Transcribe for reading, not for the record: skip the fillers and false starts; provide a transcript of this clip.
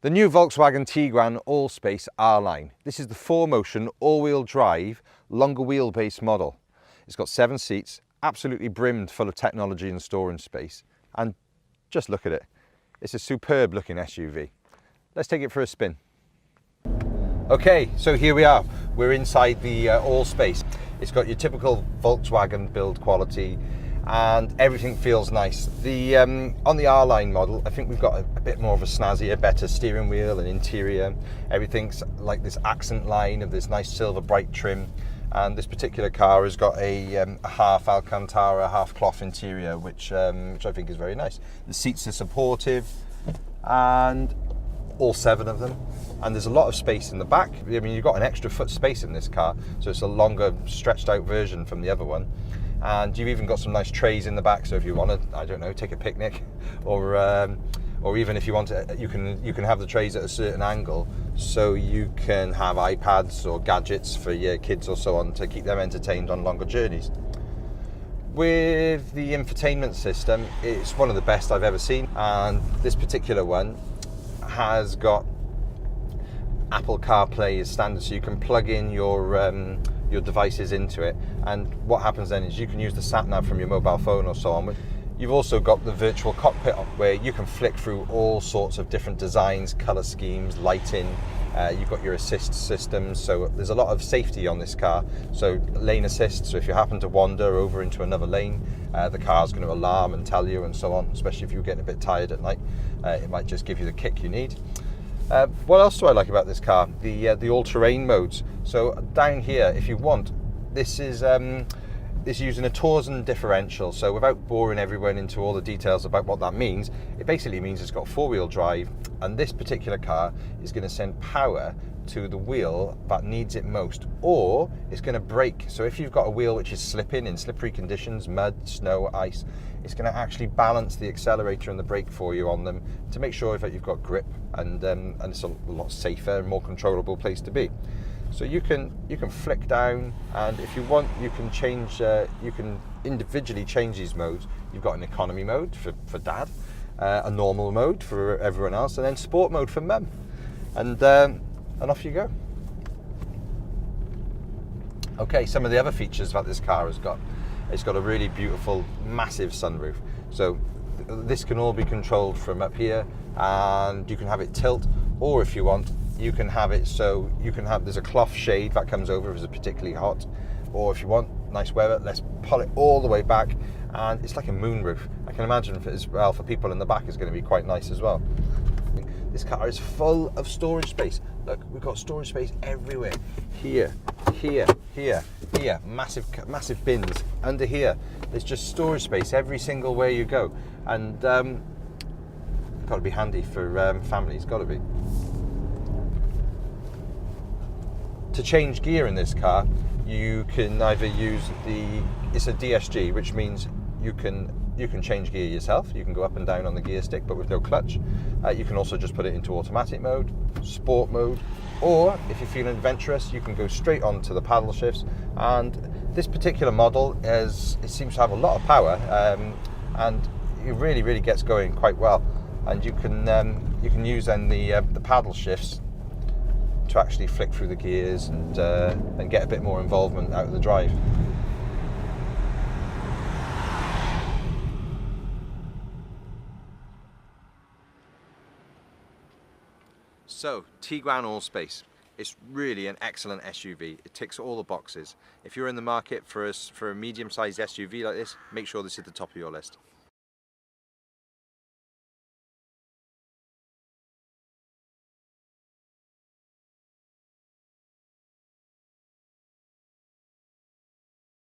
The new Volkswagen Tiguan Allspace R-Line. This is the 4Motion all-wheel drive, longer wheelbase model. It's got 7 seats, absolutely brimmed full of technology and storage space. And just look at it. It's a superb looking SUV. Let's take it for a spin. Okay, so here we are. We're inside the Allspace. It's got your typical Volkswagen build quality, and everything feels nice. On the R-Line model, I think we've got a bit more of a snazzier, better steering wheel and interior. Everything's like this accent line of this nice silver bright trim. And this particular car has got a half Alcantara, half cloth interior, which I think is very nice. The seats are supportive, and all 7 of them. And there's a lot of space in the back. I mean, you've got an extra foot space in this car, so it's a longer, stretched out version from the other one. And you've even got some nice trays in the back, so if you want to, I don't know, take a picnic, or even if you want to, you can have the trays at a certain angle, so you can have iPads or gadgets for your kids or so on to keep them entertained on longer journeys. With the infotainment system, it's one of the best I've ever seen, and this particular one has got Apple CarPlay as standard, so you can plug in your devices into it, and what happens then is you can use the sat nav from your mobile phone or so on. You've also got the virtual cockpit where you can flick through all sorts of different designs, color schemes, lighting. You've got your assist systems, so there's a lot of safety on this car. So lane assist, so if you happen to wander over into another lane, the car's going to alarm and tell you and so on, especially if you're getting a bit tired at night. It might just give you the kick you need. What else do I like about this car? The all-terrain modes. So down here, if you want, this is using a Torsen differential. So without boring everyone into all the details about what that means, it basically means it's got 4-wheel drive, and this particular car is going to send power to the wheel that needs it most, or it's going to brake. So if you've got a wheel which is slipping in slippery conditions, mud, snow, ice, it's going to actually balance the accelerator and the brake for you on them to make sure that you've got grip, and it's a lot safer and more controllable place to be. So you can flick down, and if you want, you can change. You can individually change these modes. You've got an economy mode for dad, a normal mode for everyone else, and then sport mode for mum, and off you go. Okay, some of the other features that this car has got. It's got a really beautiful, massive sunroof. So this can all be controlled from up here, and you can have it tilt, or if you want, you can have it so you can have, there's a cloth shade that comes over if it's particularly hot, or if you want nice weather, let's pull it all the way back, and it's like a moonroof. I can imagine as well for people in the back, it's going to be quite nice as well. This car is full of storage space. Look, we've got storage space everywhere. Here, here, here, here. Massive bins. Under here, there's just storage space every single way you go. And got to be handy for families, got to be. To change gear in this car, you can either use it's a DSG, which means you can change gear yourself. You can go up and down on the gear stick, but with no clutch. You can also just put it into automatic mode, sport mode, or if you're feeling adventurous, you can go straight onto the paddle shifts. And this particular model it seems to have a lot of power, and it really gets going quite well. And you can use then the paddle shifts to actually flick through the gears and get a bit more involvement out of the drive. So, Tiguan Allspace. It's really an excellent SUV. It ticks all the boxes. If you're in the market for a medium-sized SUV like this, make sure this is at the top of your list.